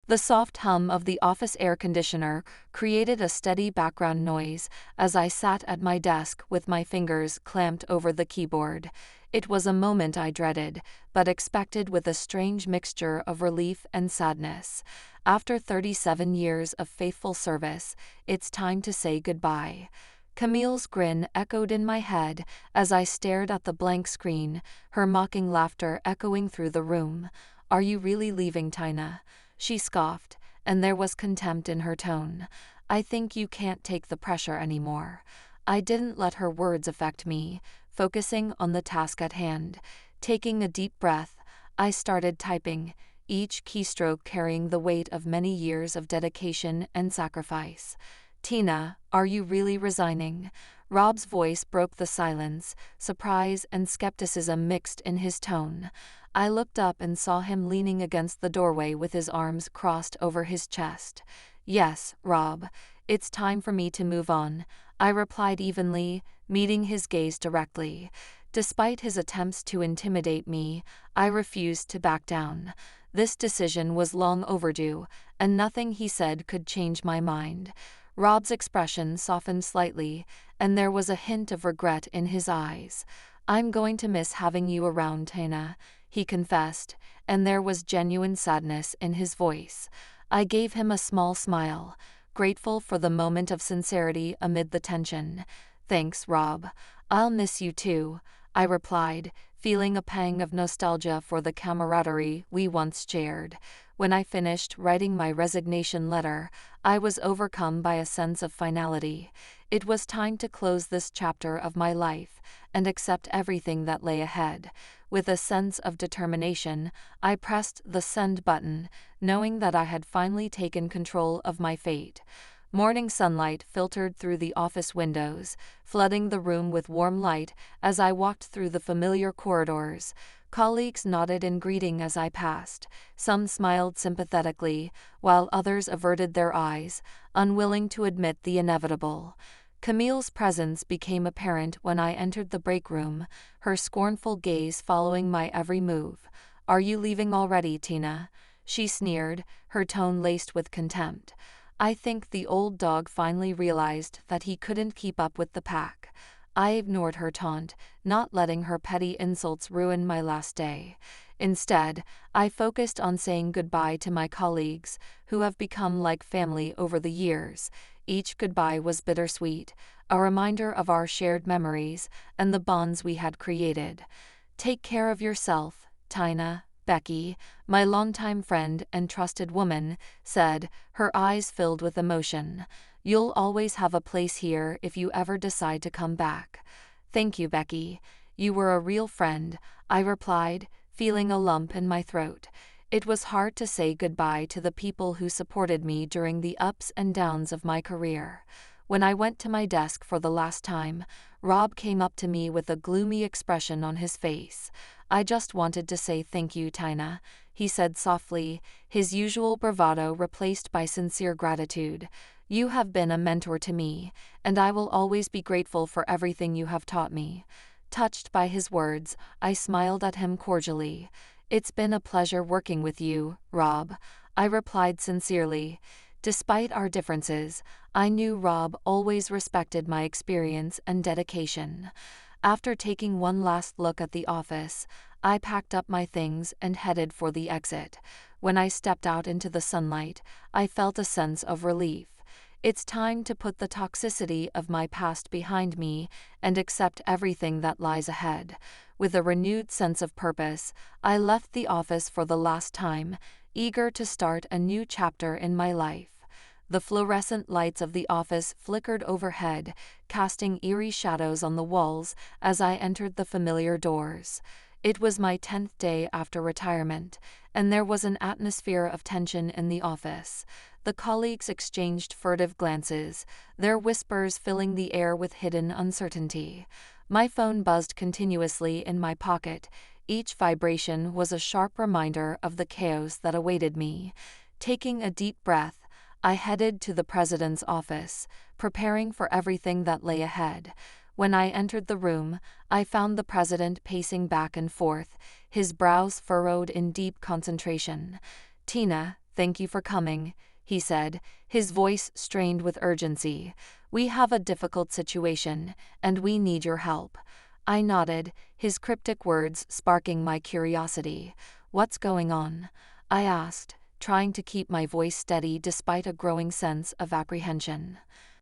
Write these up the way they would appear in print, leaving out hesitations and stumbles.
The soft hum of the office air conditioner created a steady background noise as I sat at my desk with my fingers clamped over the keyboard. It was a moment I dreaded, but expected with a strange mixture of relief and sadness. After 37 years of faithful service, it's time to say goodbye. Camille's grin echoed in my head as I stared at the blank screen, her mocking laughter echoing through the room. "Are you really leaving, Tina?" She scoffed, and there was contempt in her tone. "I think you can't take the pressure anymore." I didn't let her words affect me, focusing on the task at hand. Taking a deep breath, I started typing, each keystroke carrying the weight of many years of dedication and sacrifice. "Tina, are you really resigning?" Rob's voice broke the silence, surprise and skepticism mixed in his tone. I looked up and saw him leaning against the doorway with his arms crossed over his chest. "Yes, Rob, it's time for me to move on," I replied evenly, meeting his gaze directly. Despite his attempts to intimidate me, I refused to back down. This decision was long overdue, and nothing he said could change my mind. Rob's expression softened slightly, and there was a hint of regret in his eyes. "I'm going to miss having you around, Tina," he confessed, and there was genuine sadness in his voice. I gave him a small smile, grateful for the moment of sincerity amid the tension. "Thanks, Rob. I'll miss you too," I replied, feeling a pang of nostalgia for the camaraderie we once shared. When I finished writing my resignation letter, I was overcome by a sense of finality. It was time to close this chapter of my life and accept everything that lay ahead. With a sense of determination, I pressed the send button, knowing that I had finally taken control of my fate. Morning sunlight filtered through the office windows, flooding the room with warm light as I walked through the familiar corridors. Colleagues nodded in greeting as I passed. Some smiled sympathetically, while others averted their eyes, unwilling to admit the inevitable. Camille's presence became apparent when I entered the break room, her scornful gaze following my every move. "Are you leaving already, Tina?" she sneered, her tone laced with contempt. I think the old dog finally realized that he couldn't keep up with the pack. I ignored her taunt, not letting her petty insults ruin my last day. Instead, I focused on saying goodbye to my colleagues, who have become like family over the years. Each goodbye was bittersweet, a reminder of our shared memories and the bonds we had created. "Take care of yourself, Tina," Becky, my longtime friend and trusted woman, said, her eyes filled with emotion. "You'll always have a place here if you ever decide to come back." "Thank you, Becky. You were a real friend," I replied, feeling a lump in my throat. It was hard to say goodbye to the people who supported me during the ups and downs of my career. When I went to my desk for the last time, Rob came up to me with a gloomy expression on his face. "I just wanted to say thank you, Tina," he said softly, his usual bravado replaced by sincere gratitude. "You have been a mentor to me, and I will always be grateful for everything you have taught me." Touched by his words, I smiled at him cordially. "It's been a pleasure working with you, Rob," I replied sincerely. Despite our differences, I knew Rob always respected my experience and dedication. After taking one last look at the office, I packed up my things and headed for the exit. When I stepped out into the sunlight, I felt a sense of relief. It's time to put the toxicity of my past behind me and accept everything that lies ahead. With a renewed sense of purpose, I left the office for the last time, eager to start a new chapter in my life. The fluorescent lights of the office flickered overhead, casting eerie shadows on the walls as I entered the familiar doors. It was my 10th day after retirement, and there was an atmosphere of tension in the office. The colleagues exchanged furtive glances, their whispers filling the air with hidden uncertainty. My phone buzzed continuously in my pocket. Each vibration was a sharp reminder of the chaos that awaited me. Taking a deep breath, I headed to the president's office, preparing for everything that lay ahead. When I entered the room, I found the president pacing back and forth, his brows furrowed in deep concentration. "Tina, thank you for coming," he said, his voice strained with urgency. "We have a difficult situation, and we need your help." I nodded, his cryptic words sparking my curiosity. "What's going on?" I asked, trying to keep my voice steady despite a growing sense of apprehension.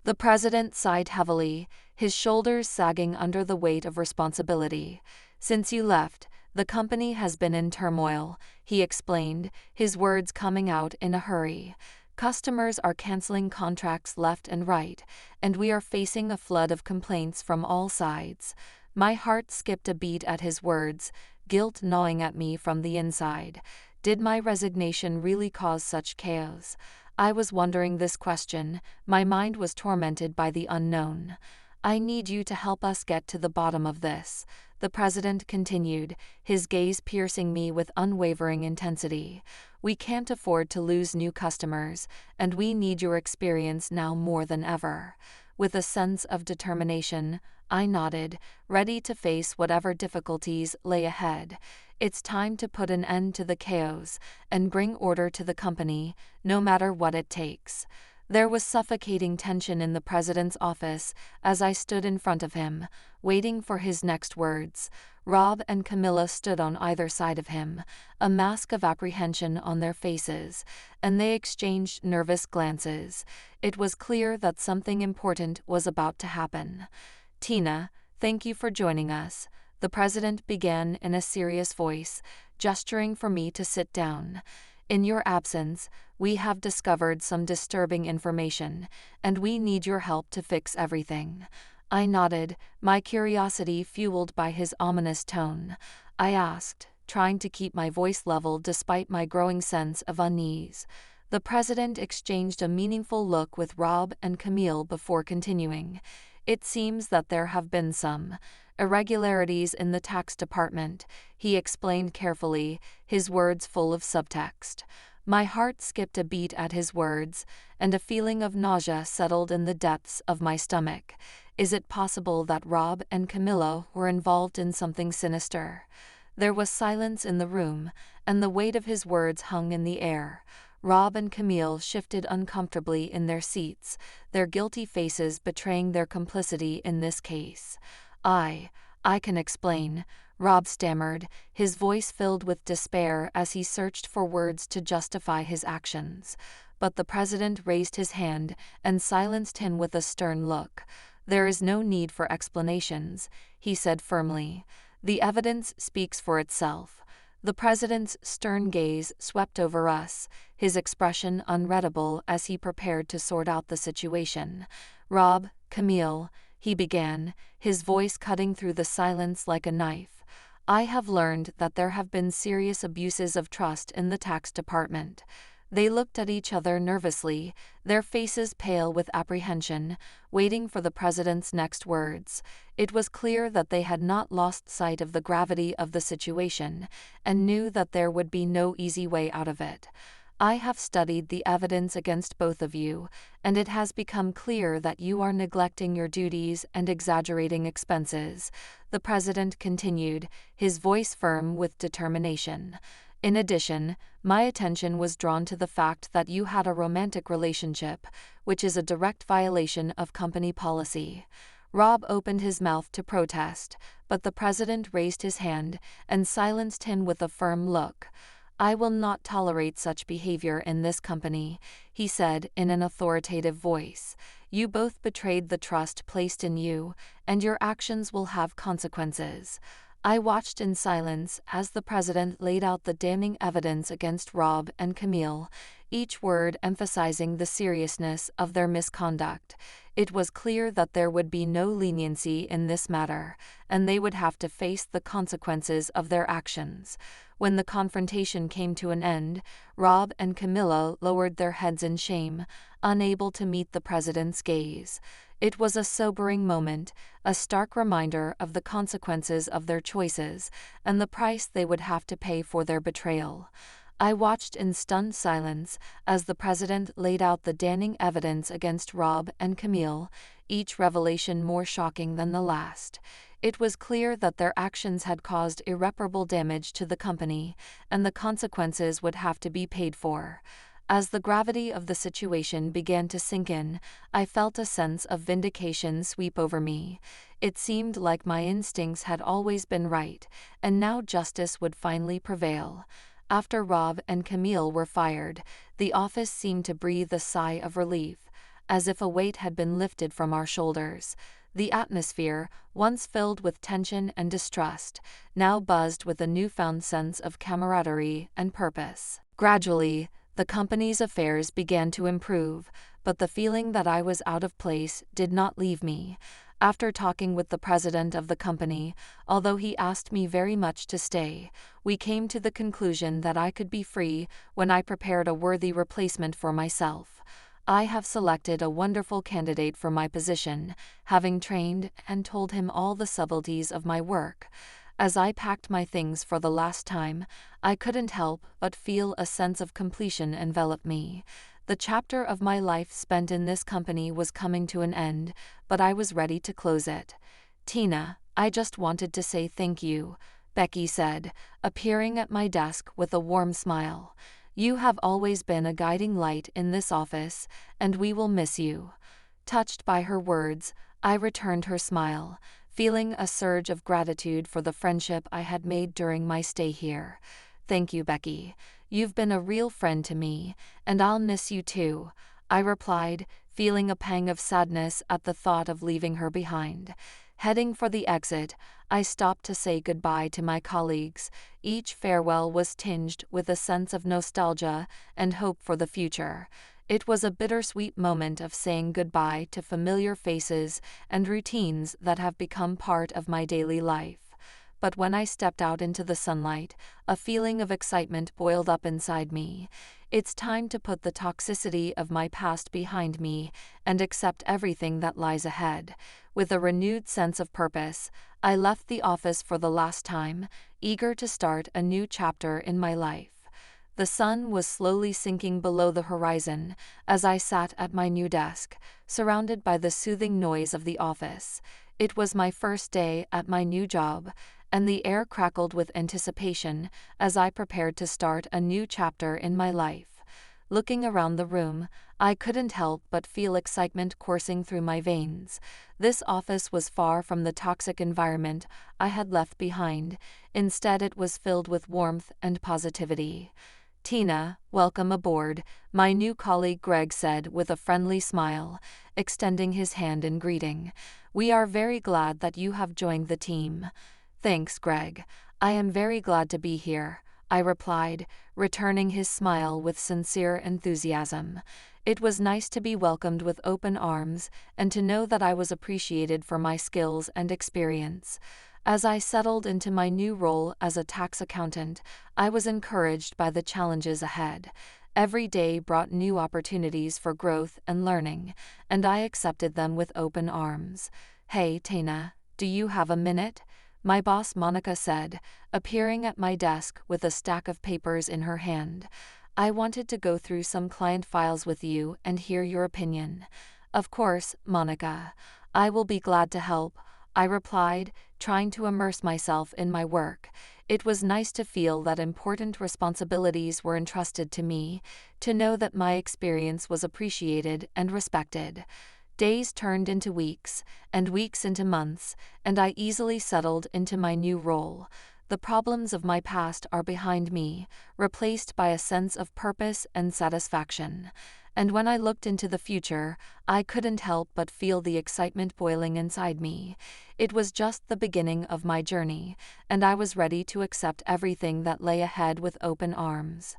The president sighed heavily, his shoulders sagging under the weight of responsibility. "Since you left, the company has been in turmoil," he explained, his words coming out in a hurry. "Customers are canceling contracts left and right, and we are facing a flood of complaints from all sides." My heart skipped a beat at his words, guilt gnawing at me from the inside. Did my resignation really cause such chaos? I was wondering this question, my mind was tormented by the unknown. "I need you to help us get to the bottom of this," the president continued, his gaze piercing me with unwavering intensity. "We can't afford to lose new customers, and we need your experience now more than ever." With a sense of determination, I nodded, ready to face whatever difficulties lay ahead. It's time to put an end to the chaos and bring order to the company, no matter what it takes. There was suffocating tension in the president's office as I stood in front of him, waiting for his next words. Rob and Camilla stood on either side of him, a mask of apprehension on their faces, and they exchanged nervous glances. It was clear that something important was about to happen. "Tina, thank you for joining us," the president began in a serious voice, gesturing for me to sit down. "In your absence, we have discovered some disturbing information, and we need your help to fix everything." I nodded, my curiosity fueled by his ominous tone. I asked, trying to keep my voice level despite my growing sense of unease. The president exchanged a meaningful look with Rob and Camille before continuing. "It seems that there have been some irregularities in the tax department," he explained carefully, his words full of subtext. My heart skipped a beat at his words, and a feeling of nausea settled in the depths of my stomach. Is it possible that Rob and Camilla were involved in something sinister? There was silence in the room, and the weight of his words hung in the air. Rob and Camille shifted uncomfortably in their seats, their guilty faces betraying their complicity in this case. I can explain," Rob stammered, his voice filled with despair as he searched for words to justify his actions. But the president raised his hand and silenced him with a stern look. "There is no need for explanations," he said firmly. "The evidence speaks for itself." The president's stern gaze swept over us, his expression unreadable as he prepared to sort out the situation. "Rob, Camille," he began, his voice cutting through the silence like a knife. "I have learned that there have been serious abuses of trust in the tax department." They looked at each other nervously, their faces pale with apprehension, waiting for the president's next words. It was clear that they had not lost sight of the gravity of the situation, and knew that there would be no easy way out of it. "I have studied the evidence against both of you, and it has become clear that you are neglecting your duties and exaggerating expenses," the president continued, his voice firm with determination. "In addition, my attention was drawn to the fact that you had a romantic relationship, which is a direct violation of company policy." Rob opened his mouth to protest, but the president raised his hand and silenced him with a firm look. "I will not tolerate such behavior in this company," he said in an authoritative voice. "You both betrayed the trust placed in you, and your actions will have consequences." I watched in silence as the president laid out the damning evidence against Rob and Camille, each word emphasizing the seriousness of their misconduct. It was clear that there would be no leniency in this matter, and they would have to face the consequences of their actions. When the confrontation came to an end, Rob and Camilla lowered their heads in shame, unable to meet the president's gaze. It was a sobering moment, a stark reminder of the consequences of their choices, and the price they would have to pay for their betrayal. I watched in stunned silence as the president laid out the damning evidence against Rob and Camille, each revelation more shocking than the last. It was clear that their actions had caused irreparable damage to the company, and the consequences would have to be paid for. As the gravity of the situation began to sink in, I felt a sense of vindication sweep over me. It seemed like my instincts had always been right, and now justice would finally prevail. After Rob and Camille were fired, the office seemed to breathe a sigh of relief, as if a weight had been lifted from our shoulders. The atmosphere, once filled with tension and distrust, now buzzed with a newfound sense of camaraderie and purpose. Gradually, the company's affairs began to improve, but the feeling that I was out of place did not leave me. After talking with the president of the company, although he asked me very much to stay, we came to the conclusion that I could be free when I prepared a worthy replacement for myself. I have selected a wonderful candidate for my position, having trained and told him all the subtleties of my work. As I packed my things for the last time, I couldn't help but feel a sense of completion envelop me. The chapter of my life spent in this company was coming to an end, but I was ready to close it. "Tina, I just wanted to say thank you," Becky said, appearing at my desk with a warm smile. "You have always been a guiding light in this office, and we will miss you." Touched by her words, I returned her smile, feeling a surge of gratitude for the friendship I had made during my stay here. "Thank you, Becky. You've been a real friend to me, and I'll miss you too," I replied, feeling a pang of sadness at the thought of leaving her behind. Heading for the exit, I stopped to say goodbye to my colleagues. Each farewell was tinged with a sense of nostalgia and hope for the future. It was a bittersweet moment of saying goodbye to familiar faces and routines that have become part of my daily life. But when I stepped out into the sunlight, a feeling of excitement boiled up inside me. It's time to put the toxicity of my past behind me and accept everything that lies ahead. With a renewed sense of purpose, I left the office for the last time, eager to start a new chapter in my life. The sun was slowly sinking below the horizon as I sat at my new desk, surrounded by the soothing noise of the office. It was my first day at my new job, and the air crackled with anticipation as I prepared to start a new chapter in my life. Looking around the room, I couldn't help but feel excitement coursing through my veins. This office was far from the toxic environment I had left behind. Instead, it was filled with warmth and positivity. "Tina, welcome aboard," my new colleague Greg said with a friendly smile, extending his hand in greeting. "We are very glad that you have joined the team." "Thanks, Greg. I am very glad to be here," I replied, returning his smile with sincere enthusiasm. It was nice to be welcomed with open arms and to know that I was appreciated for my skills and experience. As I settled into my new role as a tax accountant, I was encouraged by the challenges ahead. Every day brought new opportunities for growth and learning, and I accepted them with open arms. "Hey, Tina, do you have a minute?" my boss Monica said, appearing at my desk with a stack of papers in her hand. "I wanted to go through some client files with you and hear your opinion." "Of course, Monica. I will be glad to help," I replied, trying to immerse myself in my work. It was nice to feel that important responsibilities were entrusted to me, to know that my experience was appreciated and respected. Days turned into weeks, and weeks into months, and I easily settled into my new role. The problems of my past are behind me, replaced by a sense of purpose and satisfaction. And when I looked into the future, I couldn't help but feel the excitement boiling inside me. It was just the beginning of my journey, and I was ready to accept everything that lay ahead with open arms.